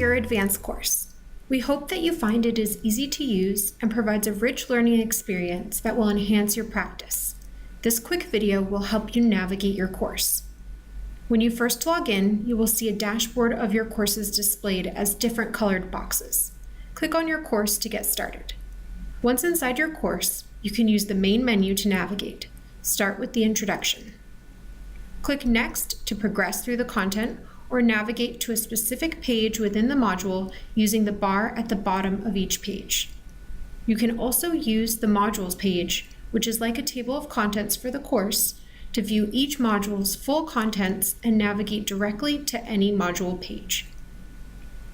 your advanced course. We hope that you find it is easy to use and provides a rich learning experience that will enhance your practice. This quick video will help you navigate your course. When you first log in, you will see a dashboard of your courses displayed as different colored boxes. Click on your course to get started. Once inside your course, you can use the main menu to navigate. Start with the introduction. Click Next to progress through the content or navigate to a specific page within the module using the bar at the bottom of each page. You can also use the Modules page, which is like a table of contents for the course, to view each module's full contents and navigate directly to any module page.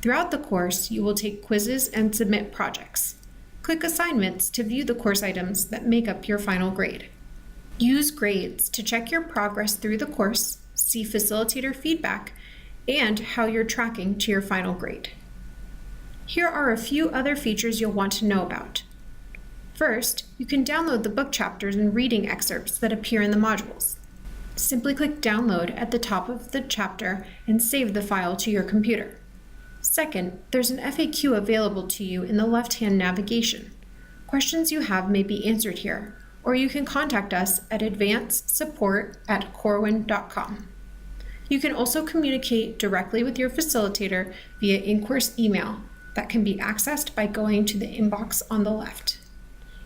Throughout the course, you will take quizzes and submit projects. Click Assignments to view the course items that make up your final grade. Use Grades to check your progress through the course, see facilitator feedback, and how you're tracking to your final grade. Here are a few other features you'll want to know about. First, you can download the book chapters and reading excerpts that appear in the modules. Simply click Download at the top of the chapter and save the file to your computer. Second, there's an FAQ available to you in the left-hand navigation. Questions you have may be answered here, or you can contact us at advancesupport@corwin.com. You can also communicate directly with your facilitator via in-course email that can be accessed by going to the inbox on the left.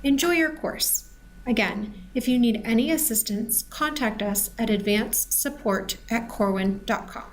Enjoy your course. Again, if you need any assistance, contact us at advancesupport@corwin.com.